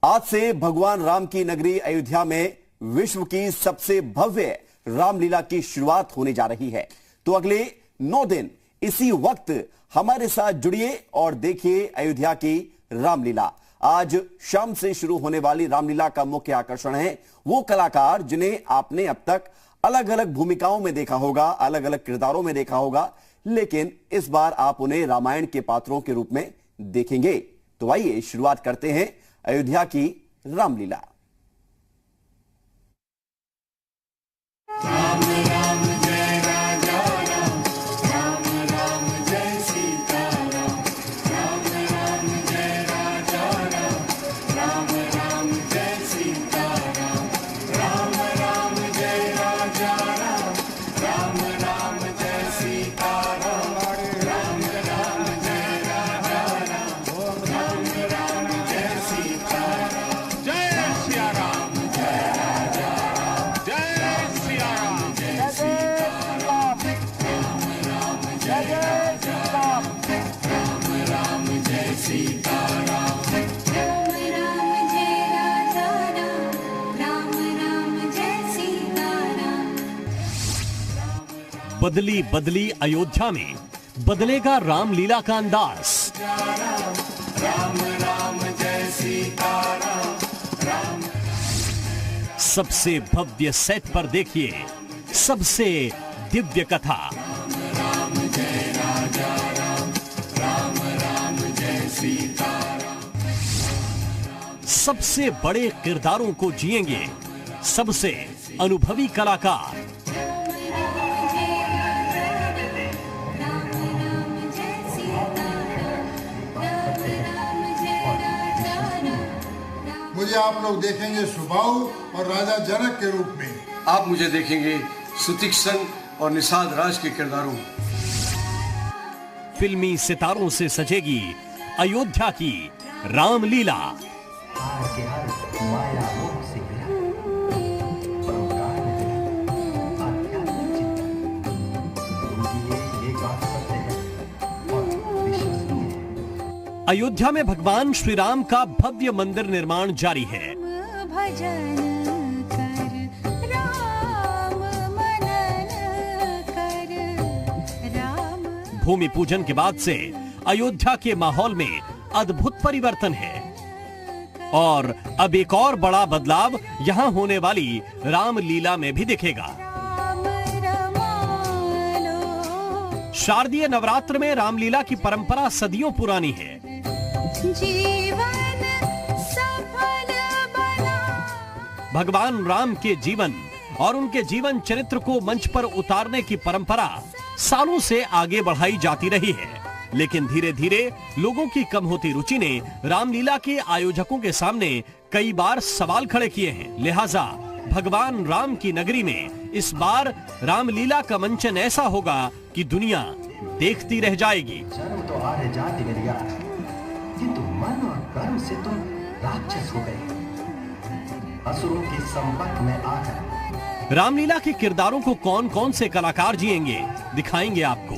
आज से भगवान राम की नगरी अयोध्या में विश्व की सबसे भव्य रामलीला की शुरुआत होने जा रही है। तो अगले 9 दिन इसी वक्त हमारे साथ जुड़िए और देखिए अयोध्या की रामलीला। आज शाम से शुरू होने वाली रामलीला का मुख्य आकर्षण है वो कलाकार जिन्हें आपने अब तक अलग अलग भूमिकाओं में देखा होगा, अलग अलग किरदारों में देखा होगा, लेकिन इस बार आप उन्हें रामायण के पात्रों के रूप में देखेंगे। तो आइए शुरुआत करते हैं अयोध्या की रामलीला। राम राम जय राजा राम, राम राम जय सीता राम, राम राम जय राजा राम, राम राम जय सीता राम, राम राम जय राजा राम, राम राम जय सीता राम, राम राम जय राजा राम, राम राम जय सीता राम। जय सिया राम, जय राजा राम, जय सिया राम, जय सीता राम, राम राम जय राजा राम, राम राम जय सीता राम, राम राम जय राजा राम, राम राम जय सीता राम। बदली बदली अयोध्या में बदलेगा रामलीला का अंदाज। राम राम जय सीता राम, राम सबसे भव्य सेट पर देखिए सबसे दिव्य कथा। राम जय राजा राम, राम राम जय सीता राम, सबसे बड़े किरदारों को जिएंगे सबसे अनुभवी कलाकार। मुझे आप लोग देखेंगे सुबाहु और राजा जनक के रूप में। आप मुझे देखेंगे सुतीक्ष्ण और निषाद राज के किरदारों में। फिल्मी सितारों से सजेगी अयोध्या की रामलीला। अयोध्या में भगवान श्री राम का भव्य मंदिर निर्माण जारी है। भजन कर राम मनन कर राम। भूमि पूजन के बाद से अयोध्या के माहौल में अद्भुत परिवर्तन है और अब एक और बड़ा बदलाव यहां होने वाली रामलीला में भी दिखेगा। राम रमालो शारदीय नवरात्र में रामलीला की परंपरा सदियों पुरानी है। जीवन सफल बना। भगवान राम के जीवन और उनके जीवन चरित्र को मंच पर उतारने की परंपरा सालों से आगे बढ़ाई जाती रही है, लेकिन धीरे धीरे लोगों की कम होती रुचि ने रामलीला के आयोजकों के सामने कई बार सवाल खड़े किए हैं। लिहाजा भगवान राम की नगरी में इस बार रामलीला का मंचन ऐसा होगा कि दुनिया देखती रह जाएगी। जन्म तो आर्य जाति ने लिया, किंतु मन और कर्म से तुम राक्षस हो गए। असुरों के संपर्क में आकर रामलीला के किरदारों को कौन कौन से कलाकार जिएंगे दिखाएंगे आपको,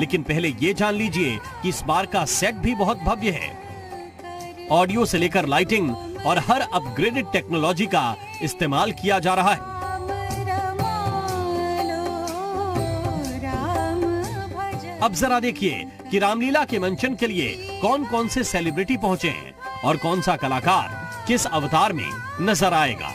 लेकिन पहले ये जान लीजिए कि इस बार का सेट भी बहुत भव्य है। ऑडियो से लेकर लाइटिंग और हर अपग्रेडेड टेक्नोलॉजी का इस्तेमाल किया जा रहा है। अब जरा देखिए कि रामलीला के मंचन के लिए कौन कौन से सेलिब्रिटी पहुंचे हैं और कौन सा कलाकार किस अवतार में नजर आएगा।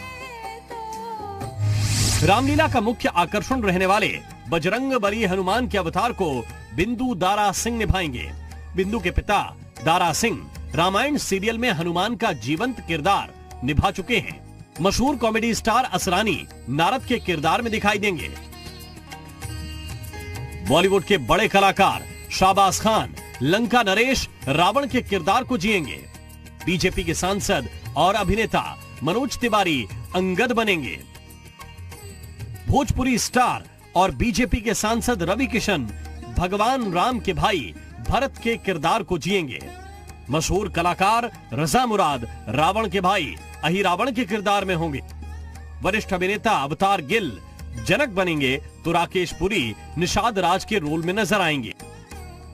रामलीला का मुख्य आकर्षण रहने वाले बजरंगबली हनुमान के अवतार को बिंदु दारा सिंह निभाएंगे। बिंदु के पिता दारा सिंह रामायण सीरियल में हनुमान का जीवंत किरदार निभा चुके हैं। मशहूर कॉमेडी स्टार असरानी नारद के किरदार में दिखाई देंगे। बॉलीवुड के बड़े कलाकार शाहबाज खान लंका नरेश रावण के किरदार को जिएंगे। बीजेपी के सांसद और अभिनेता मनोज तिवारी अंगद बनेंगे। भोजपुरी स्टार और बीजेपी के सांसद रवि किशन भगवान राम के भाई भरत के किरदार को जिएंगे। मशहूर कलाकार रजा मुराद रावण के भाई अहिरावण के किरदार में होंगे। वरिष्ठ अभिनेता अवतार गिल जनक बनेंगे तो राकेश पुरी निषाद राज के रोल में नजर आएंगे।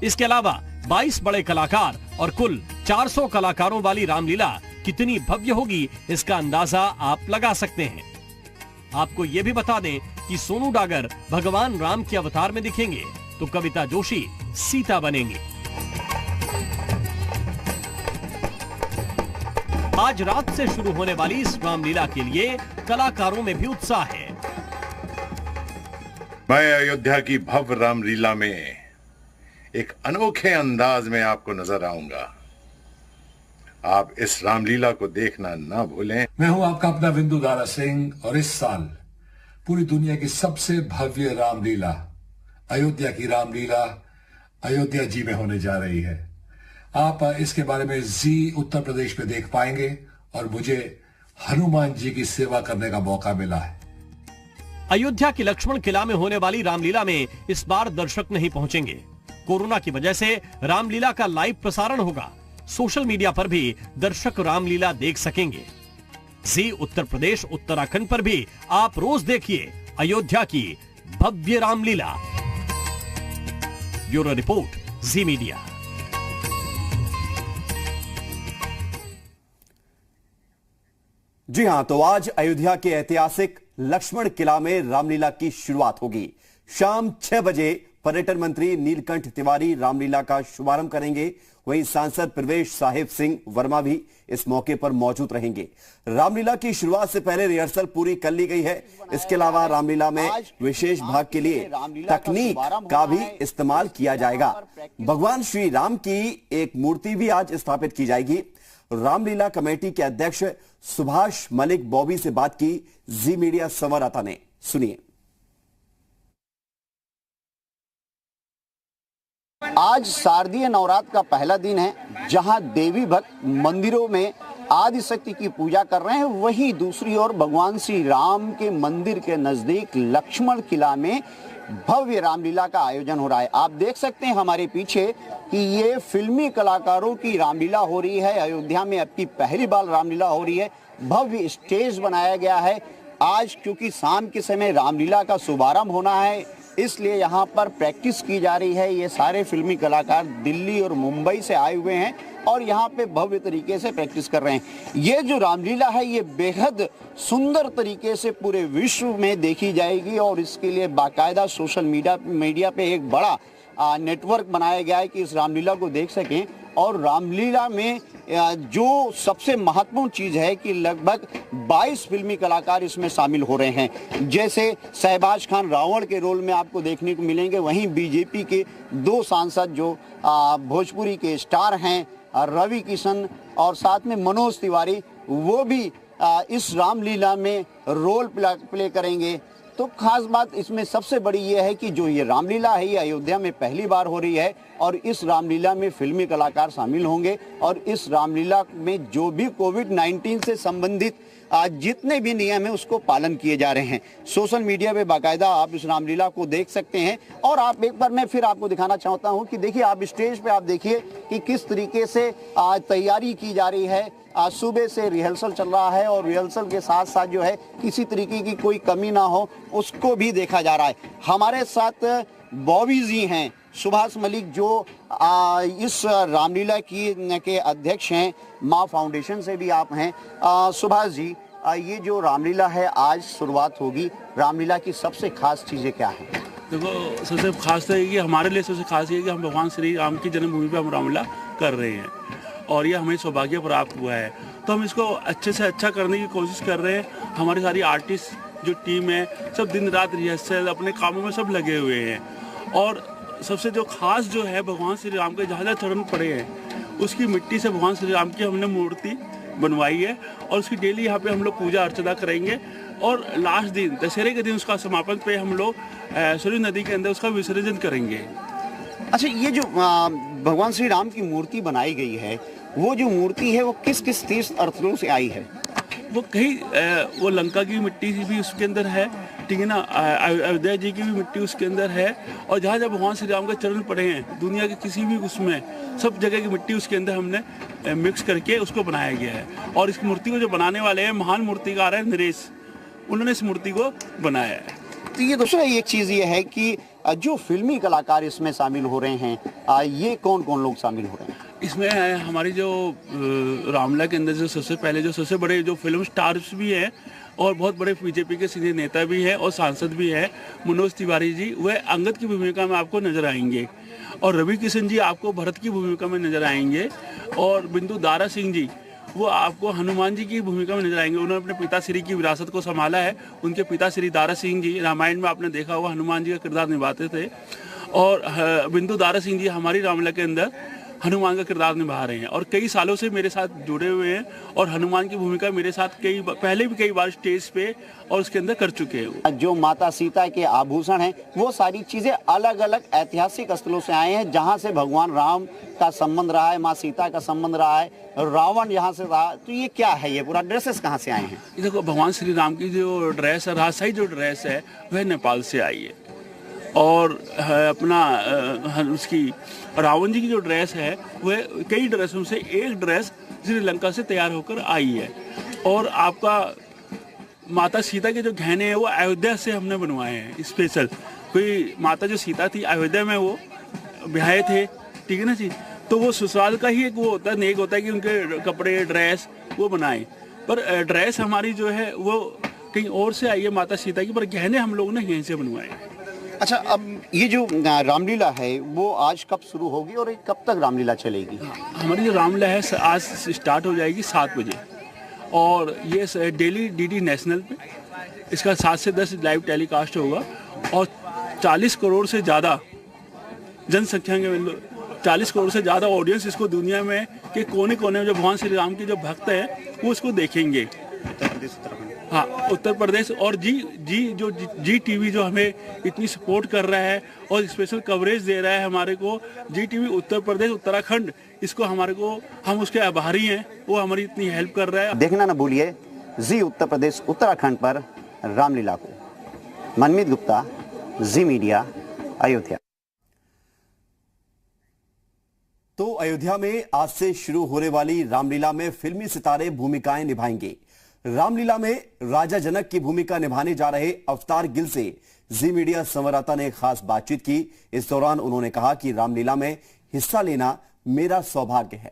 इसके अलावा 22 बड़े कलाकार और कुल 400 कलाकारों वाली रामलीला कितनी भव्य होगी इसका अंदाजा आप लगा सकते हैं। आपको यह भी बता दें कि सोनू डागर भगवान राम के अवतार में दिखेंगे तो कविता जोशी सीता बनेंगी। आज रात से शुरू होने वाली इस रामलीला के लिए कलाकारों में भी उत्साह है। मैं अयोध्या की भव्य रामलीला में एक अनोखे अंदाज में आपको नजर आऊंगा। आप इस रामलीला को देखना ना भूलें। मैं हूं आपका अपना विंदु दारा सिंह और इस साल पूरी दुनिया की सबसे भव्य रामलीला, अयोध्या की रामलीला, अयोध्या जी में होने जा रही है। आप इसके बारे में जी उत्तर प्रदेश में देख पाएंगे और मुझे हनुमान जी की सेवा करने का मौका मिला है। अयोध्या के लक्ष्मण किला में होने वाली रामलीला में इस बार दर्शक नहीं पहुंचेंगे। कोरोना की वजह से रामलीला का लाइव प्रसारण होगा। सोशल मीडिया पर भी दर्शक रामलीला देख सकेंगे। जी उत्तर प्रदेश उत्तराखंड पर भी आप रोज देखिए अयोध्या की भव्य रामलीला। ब्यूरो रिपोर्ट, जी मीडिया। जी हां, तो आज अयोध्या के ऐतिहासिक लक्ष्मण किला में रामलीला की शुरुआत होगी। शाम 6 बजे पर्यटन मंत्री नीलकंठ तिवारी रामलीला का शुभारंभ करेंगे। वहीं सांसद प्रवेश साहिब सिंह वर्मा भी इस मौके पर मौजूद रहेंगे। रामलीला की शुरुआत से पहले रिहर्सल पूरी कर ली गई है। इसके अलावा रामलीला में विशेष भाग के लिए तकनीक का भी इस्तेमाल किया जाएगा। भगवान श्री राम की एक मूर्ति भी आज स्थापित की जाएगी। रामलीला कमेटी के अध्यक्ष सुभाष मलिक बॉबी से बात की जी मीडिया संवाददाता ने, सुनिए। आज शारदीय नवरात्र का पहला दिन है, जहां देवी भक्त मंदिरों में आदिशक्ति की पूजा कर रहे हैं। वहीं दूसरी ओर भगवान श्री राम के मंदिर के नजदीक लक्ष्मण किला में भव्य रामलीला का आयोजन हो रहा है। आप देख सकते हैं हमारे पीछे कि ये फिल्मी कलाकारों की रामलीला हो रही है। अयोध्या में अब की पहली बार रामलीला हो रही है। भव्य स्टेज बनाया गया है। आज क्योंकि शाम के समय रामलीला का शुभारंभ होना है, इसलिए यहाँ पर प्रैक्टिस की जा रही है। ये सारे फिल्मी कलाकार दिल्ली और मुंबई से आए हुए हैं और यहाँ पे भव्य तरीके से प्रैक्टिस कर रहे हैं। ये जो रामलीला है ये बेहद सुंदर तरीके से पूरे विश्व में देखी जाएगी और इसके लिए बाकायदा सोशल मीडिया पे एक बड़ा नेटवर्क बनाया गया है कि इस रामलीला को देख सकें। और रामलीला में जो सबसे महत्वपूर्ण चीज है कि लगभग 22 फिल्मी कलाकार इसमें शामिल हो रहे हैं। जैसे शहबाज खान रावण के रोल में आपको देखने को मिलेंगे। वहीं बीजेपी के 2 सांसद जो भोजपुरी के स्टार हैं, रवि किशन और साथ में मनोज तिवारी, वो भी इस रामलीला में रोल प्ले करेंगे। तो खास बात इसमें सबसे बड़ी ये है कि जो ये रामलीला है ये अयोध्या में पहली बार हो रही है और इस रामलीला में फिल्मी कलाकार शामिल होंगे। और इस रामलीला में जो भी कोविड-19 से संबंधित जितने भी नियम है उसको पालन किए जा रहे हैं। सोशल मीडिया पे बाकायदा आप इस रामलीला को देख सकते हैं। और आप एक बार मैं फिर आपको दिखाना चाहता हूं कि देखिए, आप स्टेज पे आप देखिए कि किस तरीके से तैयारी की जा रही है। आज सुबह से रिहर्सल चल रहा है और रिहर्सल के साथ साथ जो है किसी तरीके की कोई कमी ना हो उसको भी देखा जा रहा है। हमारे साथ बॉबी जी हैं, सुभाष मलिक, जो इस रामलीला के अध्यक्ष हैं। माँ फाउंडेशन से भी आप हैं। सुभाष जी, ये जो रामलीला है आज शुरुआत होगी, रामलीला की सबसे खास चीज़ें क्या हैं? देखो, सबसे खास तो ये कि हमारे लिए सबसे खास ये कि हम भगवान श्री राम की जन्मभूमि पर हम रामलीला कर रहे हैं और ये हमें सौभाग्य प्राप्त हुआ है। तो हम इसको अच्छे से अच्छा करने की कोशिश कर रहे हैं। हमारी सारी आर्टिस्ट जो टीम है सब दिन रात रिहर्सल अपने कामों में सब लगे हुए हैं। और सबसे जो खास जो है, भगवान श्री राम के जहाँ जहाँ चरण पड़े हैं उसकी मिट्टी से भगवान श्री राम की हमने मूर्ति बनवाई है और उसकी डेली यहाँ पे हम लोग पूजा अर्चना करेंगे। और लास्ट दिन दशहरे के दिन उसका समापन पे हम लोग सरयू नदी के अंदर उसका विसर्जन करेंगे। अच्छा, ये जो भगवान श्री राम की मूर्ति बनाई गई है, वो जो मूर्ति है वो किस किस तीर्थ स्थलों से आई है? वो कहीं वो लंका की मिट्टी भी उसके अंदर है, ठीक है ना, अयोध्या जी की भी मिट्टी उसके अंदर है। और जहाँ जहाँ भगवान श्री राम के चरण पड़े हैं दुनिया के किसी भी उसमें सब जगह की मिट्टी उसके अंदर हमने मिक्स करके उसको बनाया गया है। और इस मूर्ति को जो बनाने वाले हैं महान मूर्तिकार है नरेश, उन्होंने इस मूर्ति को बनाया है। तो ये दूसरा एक चीज़ ये है कि जो फिल्मी कलाकार इसमें शामिल हो रहे हैं, ये कौन कौन लोग शामिल हो रहे हैं? इसमें हमारी जो रामलीला के अंदर जो सबसे बड़े जो फिल्म स्टार्स भी हैं और बहुत बड़े बीजेपी के सीनियर नेता भी हैं और सांसद भी हैं, मनोज तिवारी जी वह अंगद की भूमिका में आपको नजर आएंगे और रवि किशन जी आपको भरत की भूमिका में नजर आएंगे और बिंदु दारा सिंह जी वो आपको हनुमान जी की भूमिका में नजर आएंगे। उन्होंने अपने पिताश्री की विरासत को संभाला है। उनके पिताश्री दारा सिंह जी रामायण में आपने देखा हुआ हनुमान जी का किरदार निभाते थे और बिंदु दारा सिंह जी हमारी रामलीला के अंदर हनुमान का किरदार निभा रहे हैं और कई सालों से मेरे साथ जुड़े हुए हैं और हनुमान की भूमिका मेरे साथ पहले भी कई बार स्टेज पे और उसके अंदर कर चुके हैं। जो माता सीता के आभूषण हैं वो सारी चीजें अलग अलग ऐतिहासिक स्थलों से आए हैं, जहां से भगवान राम का संबंध रहा है, माँ सीता का संबंध रहा है, रावण यहाँ से रहा। तो ये क्या है, ये पूरा ड्रेसेस कहाँ से आए हैं? देखो भगवान श्री राम की जो ड्रेस है, राजशाही जो ड्रेस है वह नेपाल से आई है और अपना उसकी रावण जी की जो ड्रेस है वह कई ड्रेसों से एक ड्रेस श्रीलंका से तैयार होकर आई है और आपका माता सीता के जो गहने हैं वो अयोध्या से हमने बनवाए हैं स्पेशल। कोई माता जो सीता थी अयोध्या में वो ब्याहे थे, ठीक है ना जी, तो वो ससुराल का ही एक वो होता है, नेक होता है कि उनके कपड़े ड्रेस वो बनाए, पर ड्रेस हमारी जो है वो कहीं और से आई है माता सीता की, पर गहने हम लोगों ने यहीं से बनवाए हैं। अच्छा, अब ये जो रामलीला है वो आज कब शुरू होगी और कब तक रामलीला चलेगी? हमारी जो रामलीला है आज स्टार्ट हो जाएगी 7 बजे और ये डेली डीडी नेशनल पे इसका 7 से 10 लाइव टेलीकास्ट होगा और 40 करोड़ से ज़्यादा जनसंख्या के 40 करोड़ से ज़्यादा ऑडियंस इसको दुनिया में के कोने कोने में जो भगवान श्री राम के जो भक्त हैं वो इसको देखेंगे। हाँ, उत्तर प्रदेश और जी टीवी जो हमें इतनी सपोर्ट कर रहा है और स्पेशल कवरेज दे रहा है हमारे को, जी टीवी उत्तर प्रदेश उत्तराखंड, इसको हमारे को हम उसके आभारी हैं, वो हमारी इतनी हेल्प कर रहा है। देखना ना भूलिए जी उत्तर प्रदेश उत्तराखंड पर रामलीला को। मनमीत गुप्ता, जी मीडिया, अयोध्या। तो अयोध्या में आज से शुरू होने वाली रामलीला में फिल्मी सितारे भूमिकाएं निभाएंगे। रामलीला में राजा जनक की भूमिका निभाने जा रहे अवतार गिल से जी मीडिया संवाददाता ने खास बातचीत की। इस दौरान उन्होंने कहा कि रामलीला में हिस्सा लेना मेरा सौभाग्य है।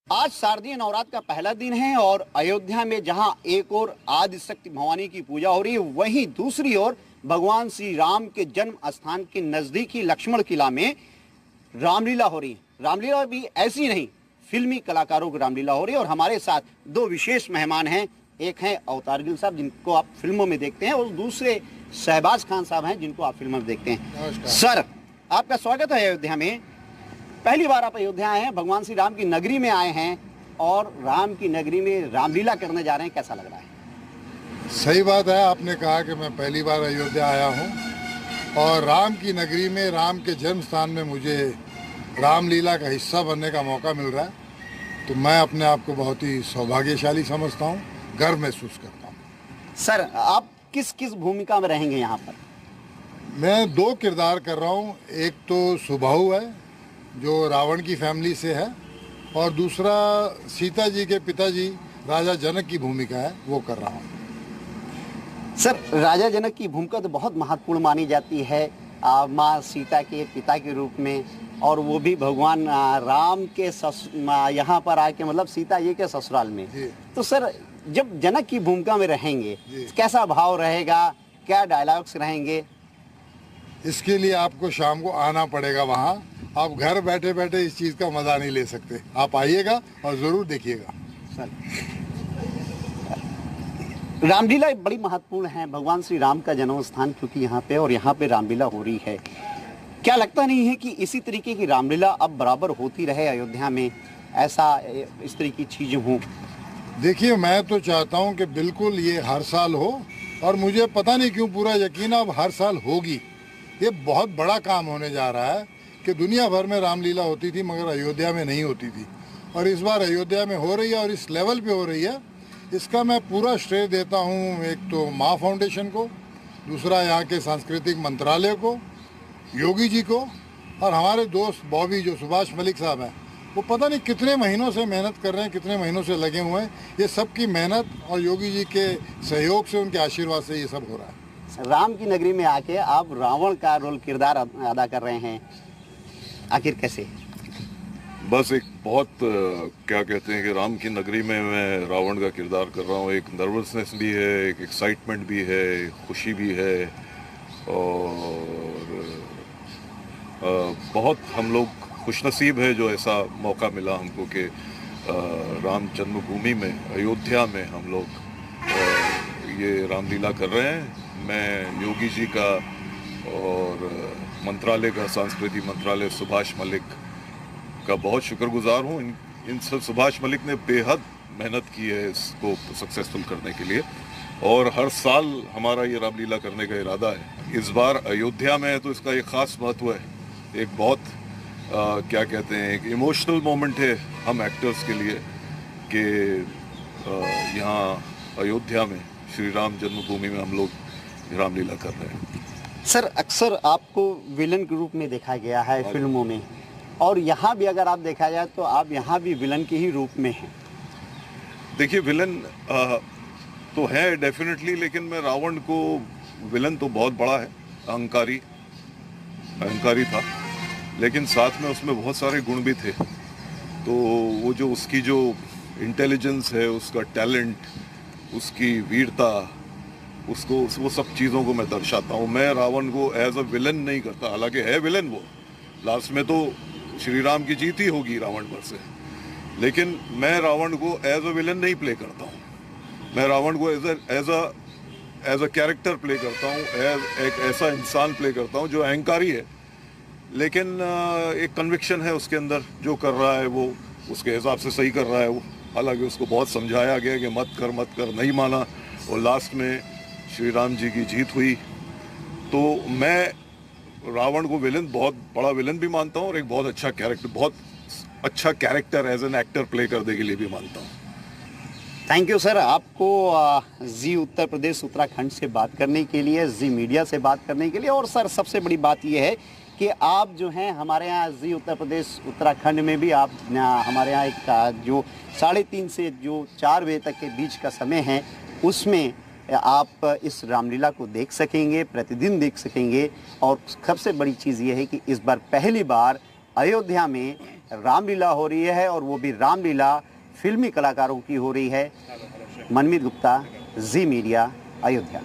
आज शारदीय नवरात्र का पहला दिन है और अयोध्या में जहां एक ओर आदिशक्ति भवानी की पूजा हो रही है, वहीं दूसरी ओर भगवान श्री राम के जन्म स्थान के नजदीकी लक्ष्मण किला में रामलीला हो रही है। रामलीला भी ऐसी नहीं, फिल्मी कलाकारों की रामलीला हो रही है और हमारे साथ दो विशेष मेहमान हैं। एक हैं अवतार गिल साहब जिनको आप फिल्मों में देखते हैं और दूसरे शहबाज खान साहब हैं जिनको आप फिल्मों में देखते हैं। सर, आपका स्वागत है अयोध्या में। पहली बार आप अयोध्या आए हैं, भगवान श्री राम की नगरी में आए हैं और राम की नगरी में रामलीला करने जा रहे हैं, कैसा लग रहा है? सही बात है, आपने कहा कि मैं पहली बार अयोध्या आया हूँ और राम की नगरी में राम के जन्म स्थान में मुझे रामलीला का हिस्सा बनने का मौका मिल रहा है, तो मैं अपने आप को बहुत ही सौभाग्यशाली समझता हूँ, गर्व महसूस करता हूँ। सर, आप किस किस भूमिका में रहेंगे यहाँ पर? मैं 2 किरदार कर रहा हूँ। एक तो सुबाहु है जो रावण की फैमिली से है और दूसरा सीता जी के पिताजी राजा जनक की भूमिका है, वो कर रहा हूँ। सर, राजा जनक की भूमिका तो बहुत महत्वपूर्ण मानी जाती है माँ सीता के पिता के रूप में, और वो भी भगवान राम के यहाँ पर आके मतलब सीता जी के ससुराल में। तो सर, जब जनक की भूमिका में रहेंगे कैसा भाव रहेगा, क्या डायलॉग्स रहेंगे? इसके लिए आपको शाम को आना पड़ेगा वहाँ। आप घर बैठे बैठे इस चीज़ का मजा नहीं ले सकते। आप आइएगा और ज़रूर देखिएगा। रामलीला बड़ी महत्वपूर्ण है, भगवान श्री राम का जन्म स्थान क्योंकि यहाँ पे और यहाँ पे रामलीला हो रही है। क्या लगता नहीं है कि इसी तरीके की रामलीला अब बराबर होती रहे अयोध्या में, ऐसा इस तरह की चीजें हों? देखिए, मैं तो चाहता हूँ कि बिल्कुल ये हर साल हो और मुझे पता नहीं क्यों पूरा यकीन अब हर साल होगी। ये बहुत बड़ा काम होने जा रहा है कि दुनिया भर में रामलीला होती थी मगर अयोध्या में नहीं होती थी, और इस बार अयोध्या में हो रही है और इस लेवल पे हो रही है। इसका मैं पूरा श्रेय देता हूँ एक तो माँ फाउंडेशन को, दूसरा यहाँ के सांस्कृतिक मंत्रालय को, योगी जी को, और हमारे दोस्त बॉबी जो सुभाष मलिक साहब हैं, वो पता नहीं कितने महीनों से मेहनत कर रहे हैं, कितने महीनों से लगे हुए हैं। ये सब की मेहनत और योगी जी के सहयोग से, उनके आशीर्वाद से ये सब हो रहा है। राम की नगरी में आके आप रावण का रोल किरदार अदा कर रहे हैं, आखिर कैसे? बस एक बहुत क्या कहते हैं कि राम की नगरी में मैं रावण का किरदार कर रहा हूँ। एक नर्वसनेस भी है, एक एक्साइटमेंट भी है, खुशी भी है, और बहुत हम लोग खुशनसीब है जो ऐसा मौका मिला हमको कि राम जन्मभूमि में, अयोध्या में हम लोग ये रामलीला कर रहे हैं। मैं योगी जी का और मंत्रालय का, सांस्कृतिक मंत्रालय सुभाष मलिक का बहुत शुक्रगुजार हूँ। इन सब सुभाष मलिक ने बेहद मेहनत की है इसको सक्सेसफुल करने के लिए, और हर साल हमारा ये रामलीला करने का इरादा है। इस बार अयोध्या में है तो इसका एक ख़ास महत्व है। एक बहुत क्या कहते हैं, एक इमोशनल मोमेंट है हम एक्टर्स के लिए कि यहाँ अयोध्या में श्री राम जन्मभूमि में हम लोग रामलीला कर रहे हैं। सर, अक्सर आपको विलन के रूप में देखा गया है फिल्मों में, और यहाँ भी अगर आप देखा जाए तो आप यहाँ भी विलन के ही रूप में हैं। देखिए, विलन तो है डेफिनेटली, लेकिन मैं रावण को, विलन तो बहुत बड़ा है, अहंकारी था, लेकिन साथ में उसमें बहुत सारे गुण भी थे। तो वो जो उसकी जो इंटेलिजेंस है, उसका टैलेंट, उसकी वीरता, उसको, वो सब चीज़ों को मैं दर्शाता हूँ। मैं रावण को एज अ विलन नहीं करता, हालांकि है विलन वो, लास्ट में तो श्री राम की जीत ही होगी रावण पर से, लेकिन मैं रावण को एज अ विलन नहीं प्ले करता हूँ। मैं रावण को एज अ कैरेक्टर प्ले करता हूँ, एक ऐसा इंसान प्ले करता हूँ जो अहंकारी है, लेकिन एक कन्विक्शन है उसके अंदर, जो कर रहा है वो उसके हिसाब से सही कर रहा है वो। हालांकि उसको बहुत समझाया गया कि मत कर, नहीं माना, और लास्ट में श्री राम जी की जीत हुई। तो मैं रावण को विलन, बहुत बड़ा विलन भी मानता हूँ, और एक बहुत अच्छा character as an actor play करने के लिए भी मानता हूँ। थैंक यू सर, आपको जी उत्तर प्रदेश उत्तराखंड से बात करने के लिए, जी मीडिया से बात करने के लिए। और सर, सबसे बड़ी बात यह है कि आप जो हैं हमारे यहाँ जी उत्तर प्रदेश उत्तराखंड में भी आप हमारे यहाँ एक जो 3:30 से जो 4 बजे तक के बीच का समय है, उसमें आप इस रामलीला को देख सकेंगे, प्रतिदिन देख सकेंगे। और सबसे बड़ी चीज़ ये है कि इस बार पहली बार अयोध्या में रामलीला हो रही है, और वो भी रामलीला फिल्मी कलाकारों की हो रही है। मनमीत गुप्ता, जी मीडिया, अयोध्या।